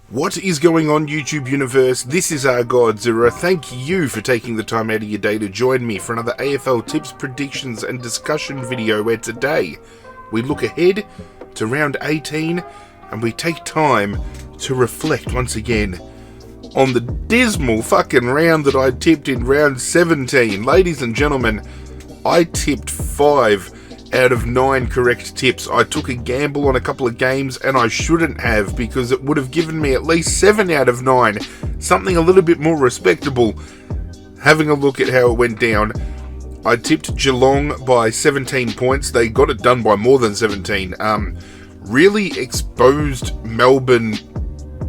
What is going on, YouTube universe? This is ArghGodzirra. Thank you for taking the time out of your day to join me for another AFL tips, predictions and discussion video where today we look ahead to round 18 and we take time to reflect once again on the dismal fucking round that I tipped in round 17. Ladies and gentlemen, I tipped 5 out of 9 correct tips. I took a gamble on a couple of games and I shouldn't have, because it would have given me at least 7 out of 9, something a little bit more respectable. Having a look at how it went down, I tipped Geelong by 17 points. They got it done by more than 17. Really exposed Melbourne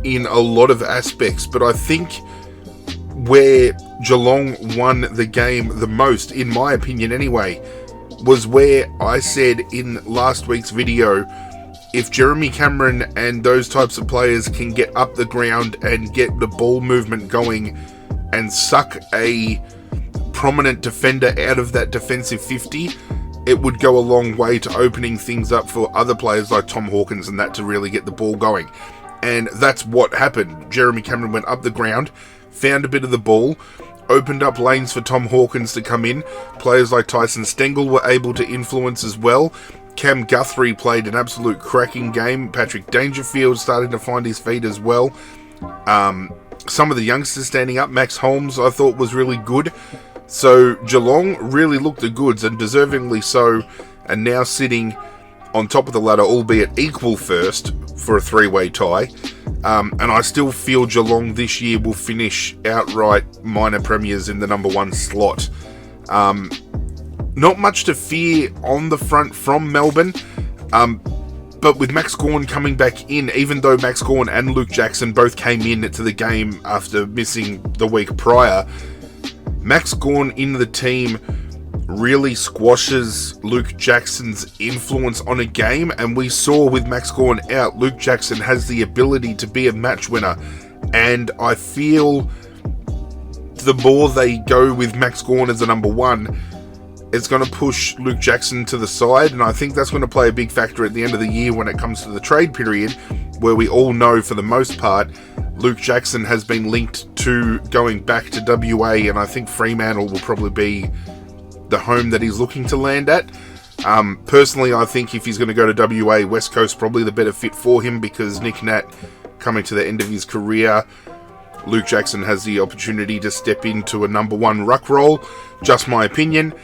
in a lot of aspects, but I think where Geelong won the game the most, in my opinion anyway, was where I said in last week's video, if Jeremy Cameron and those types of players can get up the ground and get the ball movement going and suck a prominent defender out of that defensive 50, it would go a long way to opening things up for other players like Tom Hawkins and that to really get the ball going. And that's what happened. Jeremy Cameron went up the ground, found a bit of the ball, opened up lanes for Tom Hawkins to come in. Players like Tyson Stengel were able to influence as well. Cam Guthrie played an absolute cracking game. Patrick Dangerfield started to find his feet as well. Some of the youngsters standing up, Max Holmes, I thought was really good. So Geelong really looked the goods, and deservingly so, and now sitting on top of the ladder, albeit equal first for a 3-way tie. And I still feel Geelong this year will finish outright minor premiers in the number 1 slot. Not much to fear on the front from Melbourne, but with Max Gawn coming back in, even though Max Gawn and Luke Jackson both came in to the game after missing the week prior, Max Gawn in the team really squashes Luke Jackson's influence on a game, and we saw with Max Gawn out, Luke Jackson has the ability to be a match winner, and I feel the more they go with Max Gawn as a number 1, it's going to push Luke Jackson to the side, and I think that's going to play a big factor at the end of the year when it comes to the trade period, where we all know for the most part Luke Jackson has been linked to going back to WA, and I think Fremantle will probably be the home that he's looking to land at. Personally, I think if he's going to go to WA, West Coast probably the better fit for him, because Nick Nat coming to the end of his career, Luke Jackson has the opportunity to step into a number 1 ruck role. Just my opinion.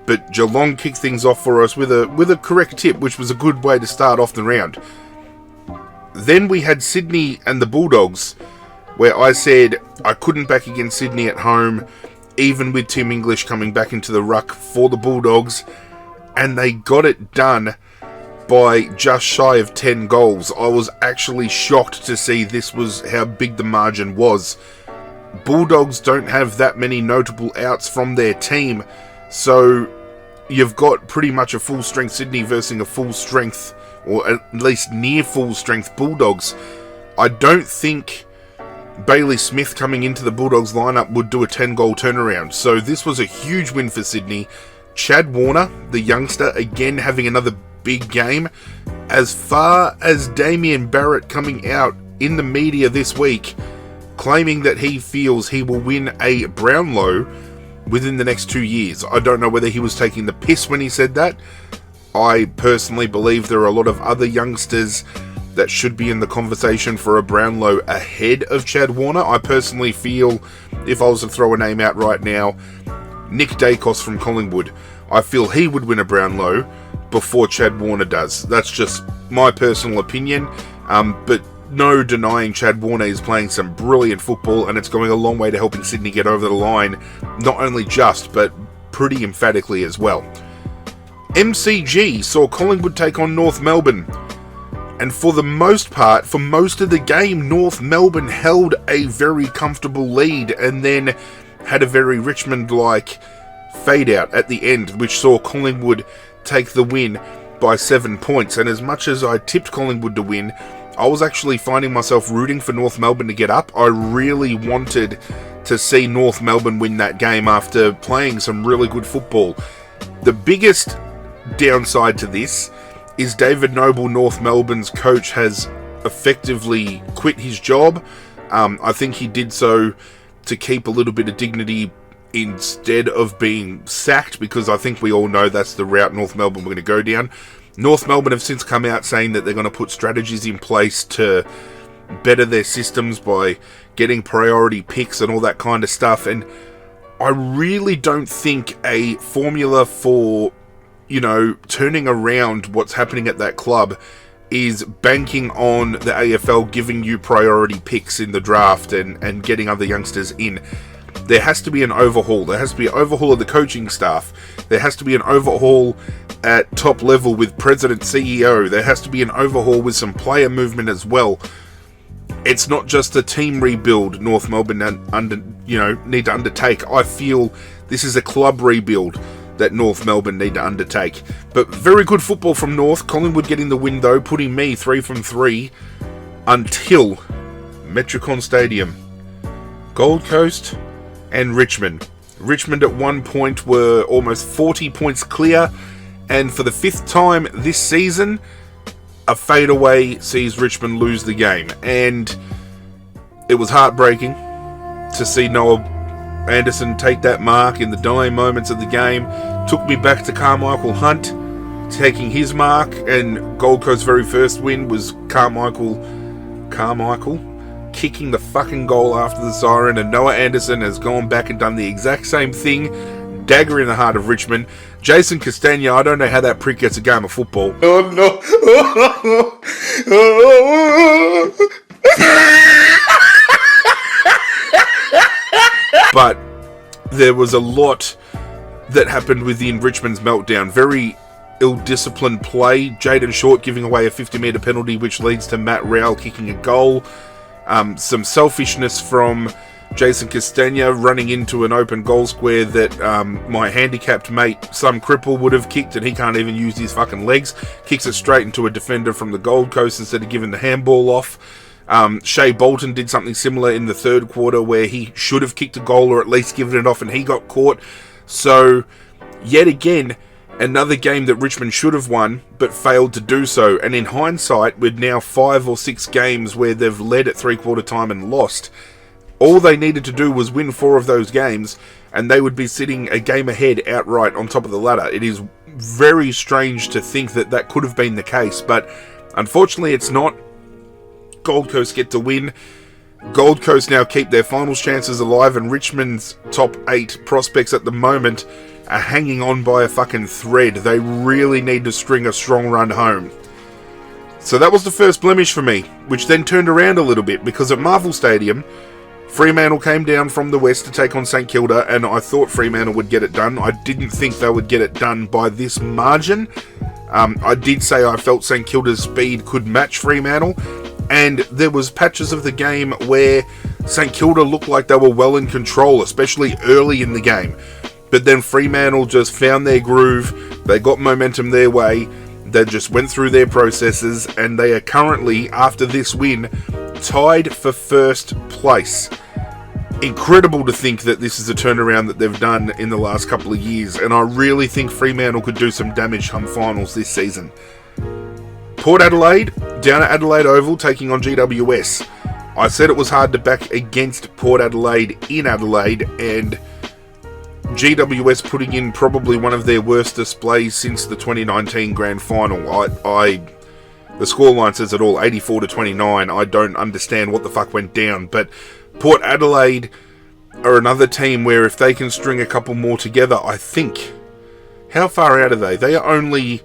But Geelong kicked things off for us with a correct tip, which was a good way to start off the round. Then we had Sydney and the Bulldogs, where I said I couldn't back against Sydney at home, even with Tim English coming back into the ruck for the Bulldogs, and they got it done by just shy of 10 goals. I was actually shocked to see this was how big the margin was. Bulldogs don't have that many notable outs from their team, so you've got pretty much a full-strength Sydney versus a full-strength, or at least near full-strength Bulldogs. I don't think Bailey Smith coming into the Bulldogs lineup would do a 10-goal turnaround, so this was a huge win for Sydney. Chad Warner, the youngster, again having another big game. As far as Damien Barrett coming out in the media this week, claiming that he feels he will win a Brownlow within the next 2 years. I don't know whether he was taking the piss when he said that. I personally believe there are a lot of other youngsters that should be in the conversation for a Brownlow ahead of Chad Warner. I personally feel, if I was to throw a name out right now, Nick Dacos from Collingwood, I feel he would win a Brownlow before Chad Warner does. That's just my personal opinion, but no denying Chad Warner is playing some brilliant football, and it's going a long way to helping Sydney get over the line, not only just, but pretty emphatically as well. MCG saw Collingwood take on North Melbourne, and for the most part, for most of the game, North Melbourne held a very comfortable lead and then had a very Richmond-like fade-out at the end, which saw Collingwood take the win by 7 points. And as much as I tipped Collingwood to win, I was actually finding myself rooting for North Melbourne to get up. I really wanted to see North Melbourne win that game after playing some really good football. The biggest downside to this is David Noble, North Melbourne's coach, has effectively quit his job. I think he did so to keep a little bit of dignity instead of being sacked, because I think we all know that's the route North Melbourne were going to go down. North Melbourne have since come out saying that they're going to put strategies in place to better their systems by getting priority picks and all that kind of stuff, and I really don't think a formula for, turning around what's happening at that club is banking on the AFL giving you priority picks in the draft and getting other youngsters in. There has to be an overhaul. There has to be an overhaul of the coaching staff. There has to be an overhaul at top level with president, CEO. There has to be an overhaul with some player movement as well. It's not just a team rebuild North Melbourne need to undertake. I feel this is a club rebuild that North Melbourne need to undertake. But very good football from North. Collingwood getting the win though, putting me 3 from 3 until Metricon Stadium. Gold Coast and Richmond. Richmond at one point were almost 40 points clear, and for the 5th time this season, a fadeaway sees Richmond lose the game. And it was heartbreaking to see Noah Anderson take that mark in the dying moments of the game. Took me back to Carmichael Hunt taking his mark, and Gold Coast's very first win was Carmichael kicking the fucking goal after the siren, and Noah Anderson has gone back and done the exact same thing. Dagger in the heart of Richmond. Jason Castagna, I don't know how that prick gets a game of football. Oh no. But there was a lot that happened within Richmond's meltdown. Very ill-disciplined play. Jaden Short giving away a 50-metre penalty, which leads to Matt Rowell kicking a goal. Some selfishness from Jason Castagna running into an open goal square that my handicapped mate, some cripple, would have kicked, and he can't even use his fucking legs. Kicks it straight into a defender from the Gold Coast instead of giving the handball off. Shea Bolton did something similar in the third quarter where he should have kicked a goal or at least given it off, and he got caught. So, yet again, another game that Richmond should have won, but failed to do so. And in hindsight, with now 5 or 6 games where they've led at three-quarter time and lost, all they needed to do was win 4 of those games, and they would be sitting a game ahead outright on top of the ladder. It is very strange to think that that could have been the case, but unfortunately it's not. Gold Coast get to win. Gold Coast now keep their finals chances alive, and Richmond's top 8 prospects at the moment are hanging on by a fucking thread. They really need to string a strong run home. So that was the first blemish for me, which then turned around a little bit, because at Marvel Stadium, Fremantle came down from the west to take on St Kilda, and I thought Fremantle would get it done. I didn't think they would get it done by this margin. I did say I felt St Kilda's speed could match Fremantle, and there was patches of the game where St Kilda looked like they were well in control, especially early in the game. But then Fremantle just found their groove, they got momentum their way, they just went through their processes, and they are currently, after this win, tied for first place. Incredible to think that this is a turnaround that they've done in the last couple of years, and I really think Fremantle could do some damage come finals this season. Port Adelaide, down at Adelaide Oval, taking on GWS. I said it was hard to back against Port Adelaide in Adelaide, and GWS putting in probably one of their worst displays since the 2019 Grand Final. The scoreline says it all, 84-29. I don't understand what the fuck went down, but Port Adelaide are another team where if they can string a couple more together, I think... How far out are they? They are only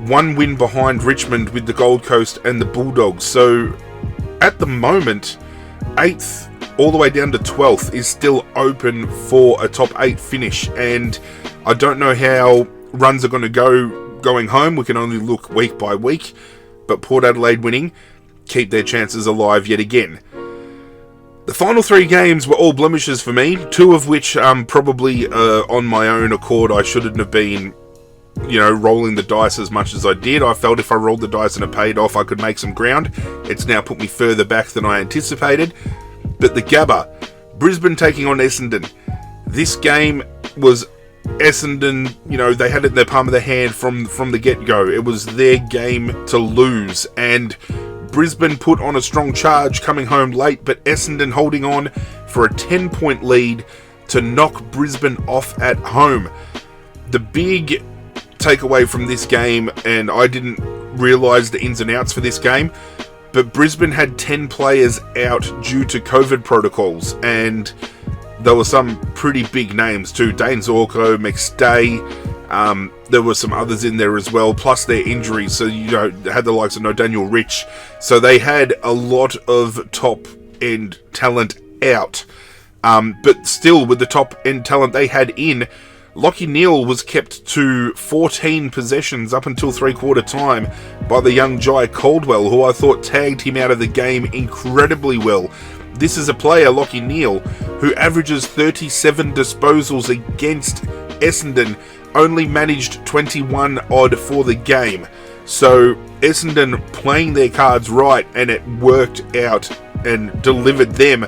1 win behind Richmond with the Gold Coast and the Bulldogs. So, at the moment, 8th all the way down to 12th is still open for a top 8 finish. And I don't know how runs are going to go going home. We can only look week by week. But Port Adelaide winning keep their chances alive yet again. The final 3 games were all blemishes for me, 2 of which probably on my own accord I shouldn't have been, rolling the dice as much as I did. I felt if I rolled the dice and it paid off, I could make some ground. It's now put me further back than I anticipated. But the Gabba, Brisbane taking on Essendon. This game was Essendon, they had it in their palm of their hand from the get-go. It was their game to lose, and Brisbane put on a strong charge, coming home late, but Essendon holding on for a 10-point lead to knock Brisbane off at home. The big takeaway from this game, and I didn't realise the ins and outs for this game, but Brisbane had 10 players out due to COVID protocols, and there were some pretty big names too. Dane Zorko, McStay, there were some others in there as well, plus their injuries. So, had the likes of Daniel Rich. So they had a lot of top-end talent out. But still, with the top-end talent they had in, Lachie Neale was kept to 14 possessions up until three-quarter time by the young Jai Caldwell, who I thought tagged him out of the game incredibly well. This is a player, Lachie Neale, who averages 37 disposals against Essendon, only managed 21 odd for the game. So Essendon playing their cards right, and it worked out and delivered them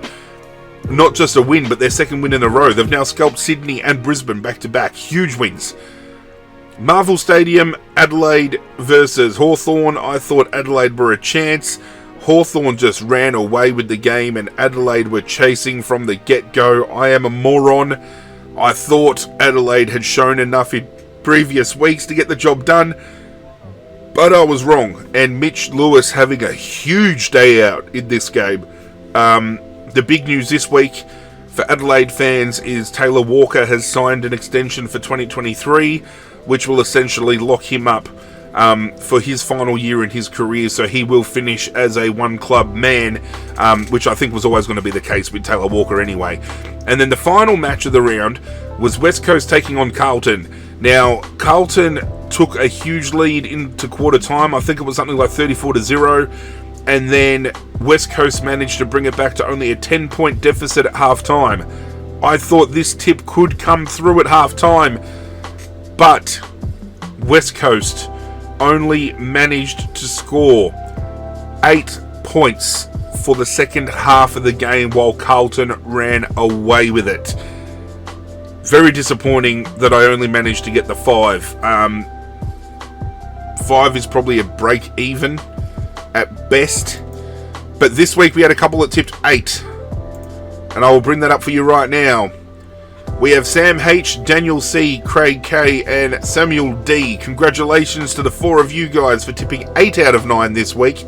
not just a win, but their second win in a row. They've now scalped Sydney and Brisbane back-to-back. Huge wins. Marvel Stadium, Adelaide versus Hawthorn. I thought Adelaide were a chance. Hawthorn just ran away with the game, and Adelaide were chasing from the get-go. I am a moron. I thought Adelaide had shown enough in previous weeks to get the job done, but I was wrong. And Mitch Lewis having a huge day out in this game. The big news this week for Adelaide fans is Taylor Walker has signed an extension for 2023, which will essentially lock him up for his final year in his career, so he will finish as a one-club man, which I think was always going to be the case with Taylor Walker anyway. And then the final match of the round was West Coast taking on Carlton. Now, Carlton took a huge lead into quarter time. I think it was something like 34-0. And then West Coast managed to bring it back to only a 10-point deficit at half-time. I thought this tip could come through at half-time, but West Coast only managed to score 8 points for the second half of the game while Carlton ran away with it. Very disappointing that I only managed to get the 5. 5 is probably a break even at best, but this week we had a couple that tipped 8, and I will bring that up for you right now. We have Sam H, Daniel C, Craig K, and Samuel D. Congratulations to the 4 of you guys for tipping 8 out of 9 this week.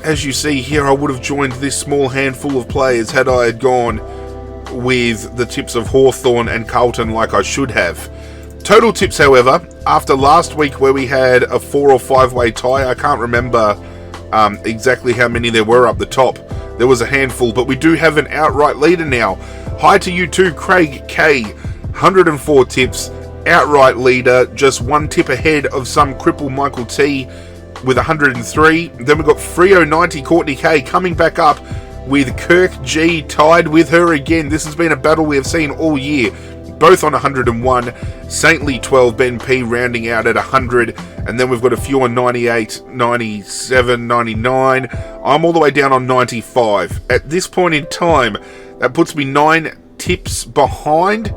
As you see here, I would have joined this small handful of players had I had gone with the tips of Hawthorn and Carlton like I should have. Total tips, however, after last week where we had a 4 or 5 way tie, I can't remember exactly how many there were up the top. There was a handful, but we do have an outright leader now. Hi to you too, Craig K. 104 tips, outright leader, just 1 tip ahead of some cripple Michael T with 103. Then we've got Frio90 Courtney K coming back up with Kirk G tied with her again. This has been a battle we have seen all year. Both on 101, Saintly 12, Ben P rounding out at 100, and then we've got a few on 98, 97, 99. I'm all the way down on 95. At this point in time, that puts me 9 tips behind.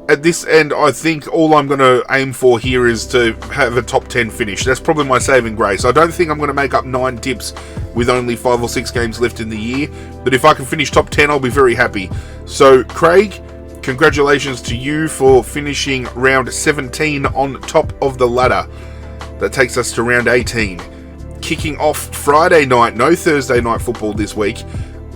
At this end, I think all I'm going to aim for here is to have a top 10 finish. That's probably my saving grace. I don't think I'm going to make up 9 tips with only 5 or 6 games left in the year, but if I can finish top 10, I'll be very happy. So, Craig, congratulations to you for finishing round 17 on top of the ladder. That takes us to round 18. Kicking off Friday night, no Thursday night football this week,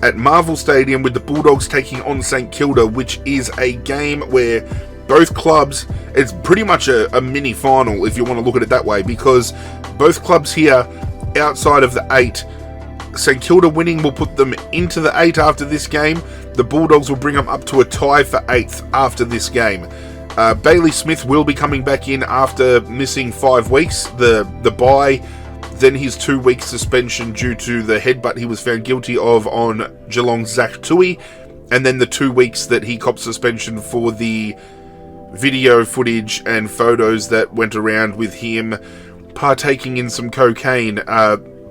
at Marvel Stadium with the Bulldogs taking on St Kilda, which is a game where both clubs, it's pretty much a mini final if you want to look at it that way, because both clubs here outside of the 8, St Kilda winning will put them into the 8 after this game. The Bulldogs will bring them up to a tie for 8th after this game. Bailey Smith will be coming back in after missing 5 weeks, the bye, then his 2-week suspension due to the headbutt he was found guilty of on Geelong's Zach Tui, and then the 2 weeks that he copped suspension for the video footage and photos that went around with him partaking in some cocaine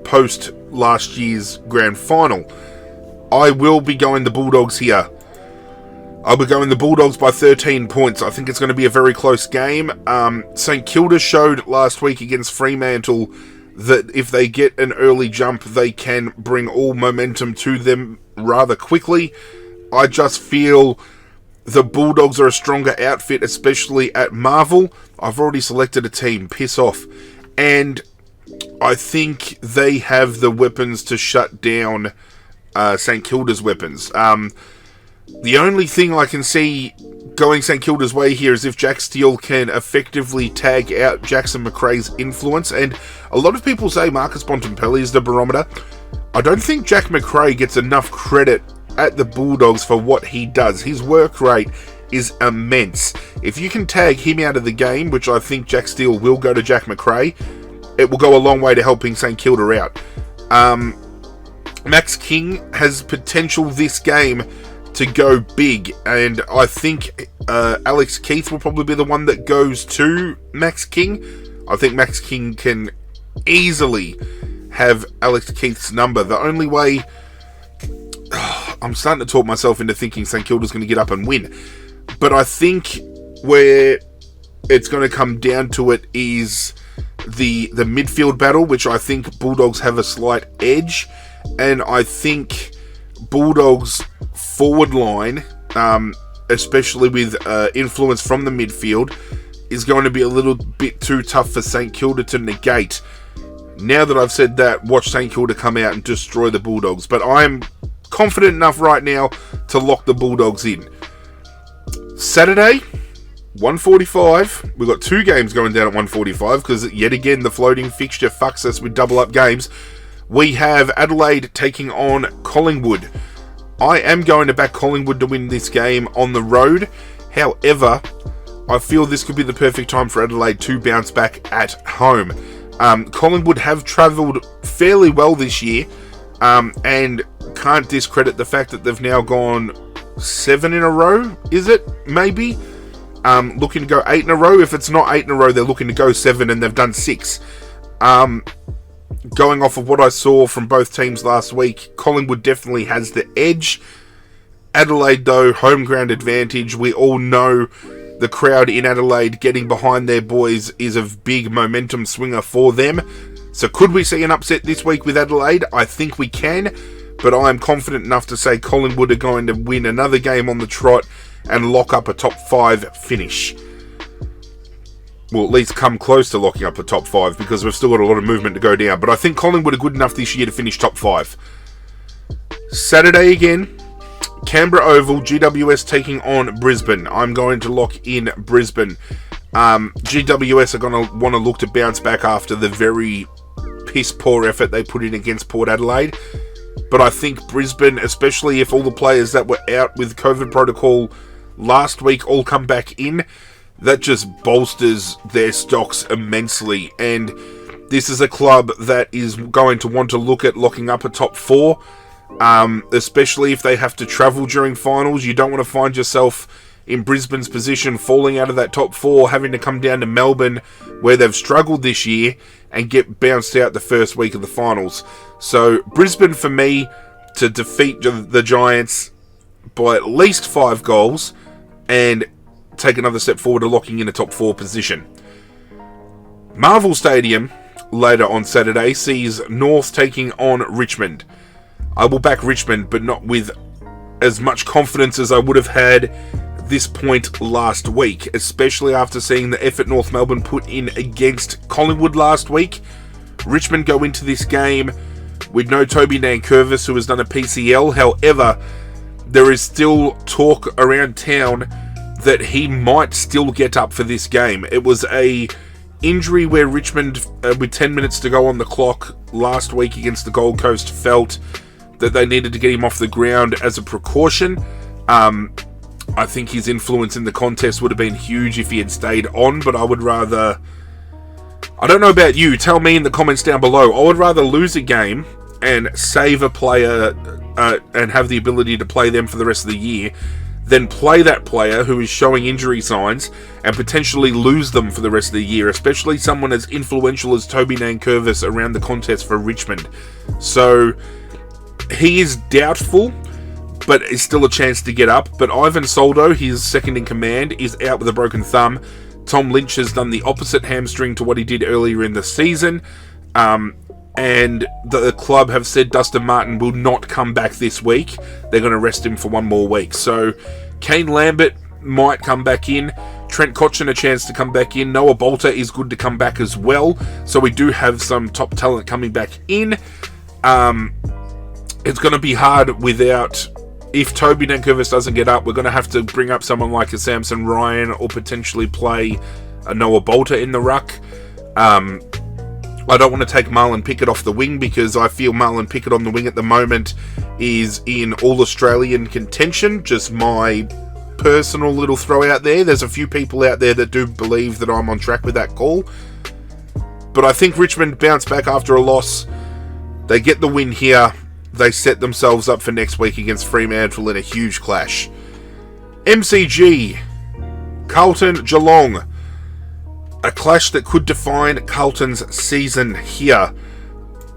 post last year's grand final. I will be going the Bulldogs here. I'll be going the Bulldogs by 13 points. I think it's going to be a very close game. St Kilda showed last week against Fremantle that if they get an early jump, they can bring all momentum to them rather quickly. I just feel the Bulldogs are a stronger outfit, especially at Marvel. I've already selected a team, piss off. And I think they have the weapons to shut down St Kilda's weapons. The only thing I can see going St Kilda's way here is if Jack Steele can effectively tag out Jackson McRae's influence. And a lot of people say Marcus Bontempelli is the barometer. I don't think Jack McRae gets enough credit at the Bulldogs for what he does. His work rate is immense. If you can tag him out of the game, which I think Jack Steele will go to Jack McRae, it will go a long way to helping St Kilda out. Max King has potential this game to go big, and I think Alex Keith will probably be the one that goes to Max King. I think Max King can easily have Alex Keith's number. The only way... I'm starting to talk myself into thinking St Kilda's going to get up and win. But I think where it's going to come down to it is the midfield battle, which I think Bulldogs have a slight edge. And I think Bulldogs' forward line, especially with influence from the midfield, is going to be a little bit too tough for St Kilda to negate. Now that I've said that, watch St Kilda come out and destroy the Bulldogs. But I'm confident enough right now to lock the Bulldogs in. Saturday, 1:45. We've got two games going down at 1:45 because yet again the floating fixture fucks us with double up games. We have Adelaide taking on Collingwood. I am going to back Collingwood to win this game on the road. However, I feel this could be the perfect time for Adelaide to bounce back at home. Collingwood have travelled fairly well this year, and can't discredit the fact that they've now gone 7 in a row, is it? Maybe? Looking to go 8 in a row. If it's not 8 in a row, they're looking to go 7, and they've done 6. Going off of what I saw from both teams last week, Collingwood definitely has the edge. Adelaide, though, home ground advantage. We all know the crowd in Adelaide getting behind their boys is a big momentum swinger for them. So could we see an upset this week with Adelaide? I think we can, but I am confident enough to say Collingwood are going to win another game on the trot and lock up a top 5 finish. Well, at least come close to locking up a top 5, because we've still got a lot of movement to go down. But I think Collingwood are good enough this year to finish top 5. Saturday again, Canberra Oval, GWS taking on Brisbane. I'm going to lock in Brisbane. GWS are going to want to look to bounce back after the very piss-poor effort they put in against Port Adelaide. But I think Brisbane, especially if all the players that were out with COVID protocol last week all come back in, that just bolsters their stocks immensely. And this is a club that is going to want to look at locking up a top 4, especially if they have to travel during finals. You don't want to find yourself in Brisbane's position, falling out of that top 4, having to come down to Melbourne, where they've struggled this year, and get bounced out the first week of the finals. So Brisbane, for me, to defeat the Giants by at least 5 goals, and take another step forward to locking in a top 4 position. Marvel Stadium, later on Saturday, sees North taking on Richmond. I will back Richmond, but not with as much confidence as I would have had this point last week, especially after seeing the effort North Melbourne put in against Collingwood last week. Richmond go into this game with no Toby Nankervis, who has done a PCL. However, there is still talk around town that he might still get up for this game. It was a injury where Richmond, with 10 minutes to go on the clock last week against the Gold Coast, felt that they needed to get him off the ground as a precaution. I think his influence in the contest would have been huge if he had stayed on, but I would rather... I don't know about you, tell me in the comments down below. I would rather lose a game and save a player and have the ability to play them for the rest of the year than play that player who is showing injury signs and potentially lose them for the rest of the year, especially someone as influential as Toby Nankervis around the contest for Richmond. So he is doubtful, but it's still a chance to get up. But Ivan Soldo, his second in command, is out with a broken thumb. Tom Lynch has done the opposite hamstring to what he did earlier in the season. And the club have said Dustin Martin will not come back this week. They're going to rest him for one more week. So Kane Lambert might come back in. Trent Cotchin a chance to come back in. Noah Bolter is good to come back as well. So we do have some top talent coming back in. It's going to be hard without... If Toby Nankervis doesn't get up, we're going to have to bring up someone like a Samson Ryan or potentially play a Noah Bolter in the ruck. I don't want to take Marlon Pickett off the wing because I feel Marlon Pickett on the wing at the moment is in All-Australian contention. Just my personal little throw out there. There's a few people out there that do believe that I'm on track with that call. But I think Richmond bounce back after a loss. They get the win here. They set themselves up for next week against Fremantle in a huge clash. MCG, Carlton, Geelong. A clash that could define Carlton's season here.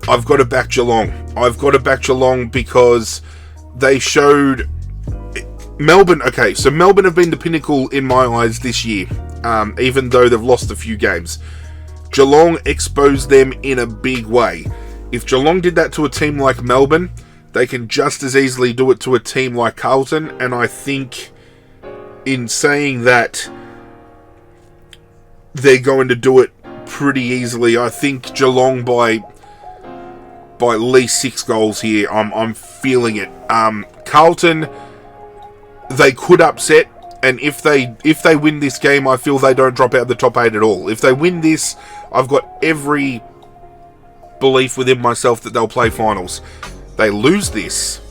I've got to back Geelong. I've got to back Geelong because they showed... Melbourne, okay, so Melbourne have been the pinnacle in my eyes this year, even though they've lost a few games. Geelong exposed them in a big way. If Geelong did that to a team like Melbourne, they can just as easily do it to a team like Carlton, and I think in saying that, they're going to do it pretty easily. I think Geelong by at least 6 goals here. I'm feeling it. Carlton, they could upset, and if they win this game, I feel they don't drop out of the top 8 at all. If they win this, I've got every belief within myself that they'll play finals. They lose this,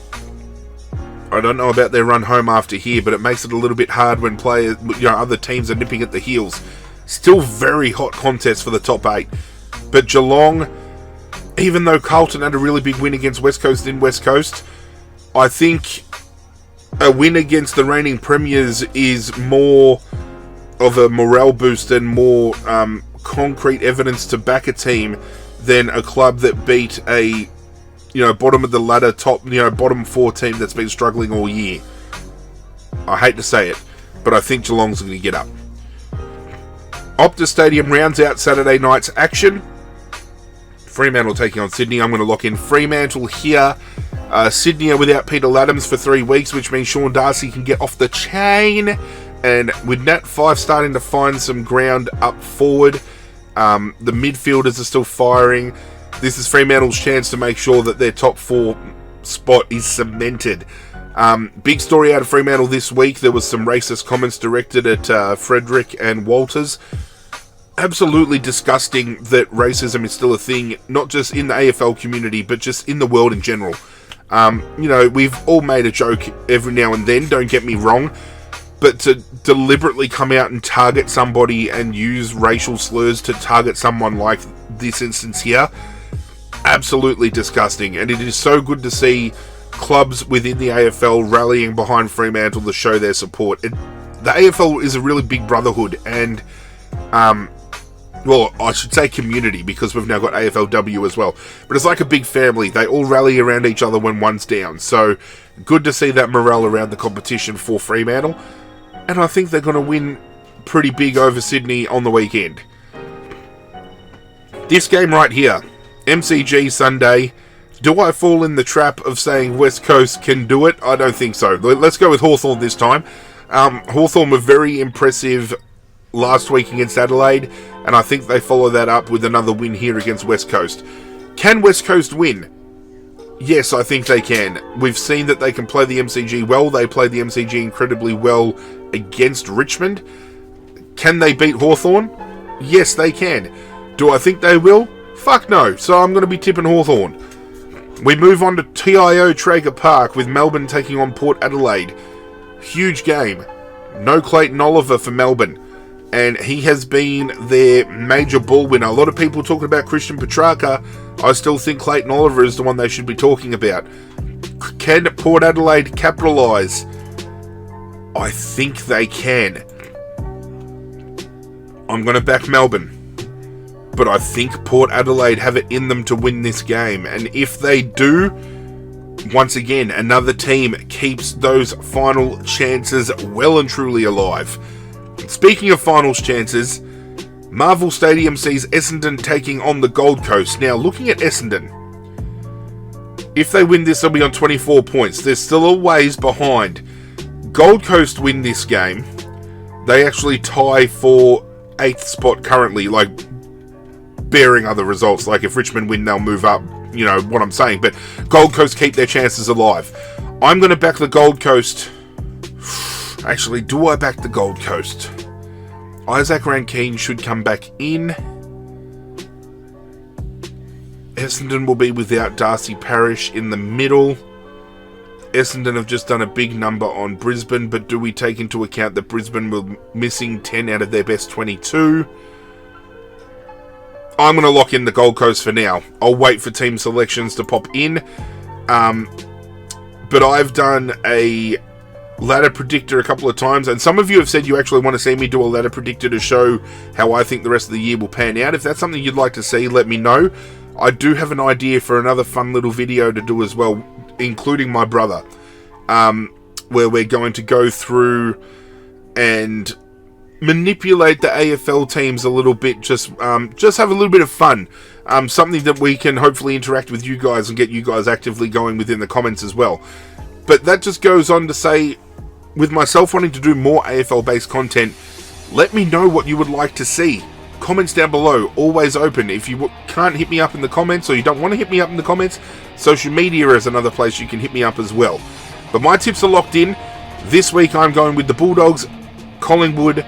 I don't know about their run home after here, but it makes it a little bit hard when players, other teams are nipping at the heels. Still very hot contest for the top 8. But Geelong, even though Carlton had a really big win against West Coast in West Coast, I think a win against the reigning premiers is more of a morale boost and more concrete evidence to back a team than a club that beat a bottom of the ladder, bottom 4 team that's been struggling all year. I hate to say it, but I think Geelong's going to get up. Optus Stadium rounds out Saturday night's action. Fremantle taking on Sydney. I'm going to lock in Fremantle here. Sydney are without Peter Laddams for 3 weeks, which means Sean Darcy can get off the chain. And with Nat 5 starting to find some ground up forward, the midfielders are still firing. This is Fremantle's chance to make sure that their top 4 spot is cemented. Big story out of Fremantle this week. There was some racist comments directed at Frederick and Walters. Absolutely disgusting that racism is still a thing, not just in the AFL community, but just in the world in general. We've all made a joke every now and then, don't get me wrong, but to deliberately come out and target somebody and use racial slurs to target someone like this instance here, absolutely disgusting. And it is so good to see clubs within the AFL rallying behind Fremantle to show their support. The AFL is a really big brotherhood, and I should say community, because we've now got AFLW as well. But it's like a big family. They all rally around each other when one's down. So good to see that morale around the competition for Fremantle. And I think they're going to win pretty big over Sydney on the weekend. This game right here, MCG Sunday. Do I fall in the trap of saying West Coast can do it? I don't think so. Let's go with Hawthorn this time. Hawthorn were very impressive last week against Adelaide, and I think they follow that up with another win here against West Coast. Can West Coast win? Yes, I think they can. We've seen that they can play the MCG well. They played the MCG incredibly well against Richmond. Can they beat Hawthorn? Yes, they can. Do I think they will? Fuck no. So I'm going to be tipping Hawthorn. We move on to TIO Traeger Park with Melbourne taking on Port Adelaide. Huge game. No Clayton Oliver for Melbourne, and he has been their major ball winner. A lot of people talking about Christian Petrarca. I still think Clayton Oliver is the one they should be talking about. Can Port Adelaide capitalise? I think they can. I'm going to back Melbourne, but I think Port Adelaide have it in them to win this game. And if they do, once again, another team keeps those final chances well and truly alive. Speaking of finals chances, Marvel Stadium sees Essendon taking on the Gold Coast. Now, looking at Essendon, if they win this, they'll be on 24 points. They're still a ways behind. Gold Coast win this game, they actually tie for 8th spot currently, like, bearing other results. Like, if Richmond win, they'll move up, you know what I'm saying. But Gold Coast keep their chances alive. I'm going to back the Gold Coast. Actually, do I back the Gold Coast? Isaac Rankine should come back in. Essendon will be without Darcy Parish in the middle. Essendon have just done a big number on Brisbane, but do we take into account that Brisbane were missing 10 out of their best 22? I'm going to lock in the Gold Coast for now. I'll wait for team selections to pop in. But I've done a ladder predictor a couple of times, and some of you have said you actually want to see me do a ladder predictor to show how I think the rest of the year will pan out. If that's something you'd like to see, let me know. I do have an idea for another fun little video to do as well, including my brother, where we're going to go through and manipulate the AFL teams a little bit, just have a little bit of fun, something that we can hopefully interact with you guys and get you guys actively going within the comments as well. But that just goes on to say, with myself wanting to do more AFL based content, let me know what you would like to see. Comments down below, always open. If you can't hit me up in the comments, or you don't want to hit me up in the comments, social media is another place you can hit me up as well. But my tips are locked in. This week I'm going with the Bulldogs, Collingwood,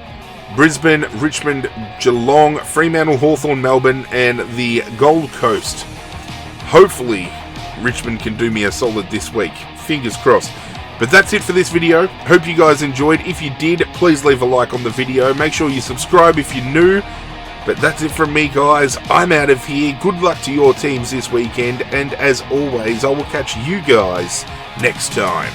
Brisbane, Richmond, Geelong, Fremantle, Hawthorn, Melbourne, and the Gold Coast. Hopefully Richmond can do me a solid this week. Fingers crossed. But that's it for this video. Hope you guys enjoyed. If you did, please leave a like on the video. Make sure you subscribe if you're new. But that's it from me, guys. I'm out of here. Good luck to your teams this weekend. And as always, I will catch you guys next time.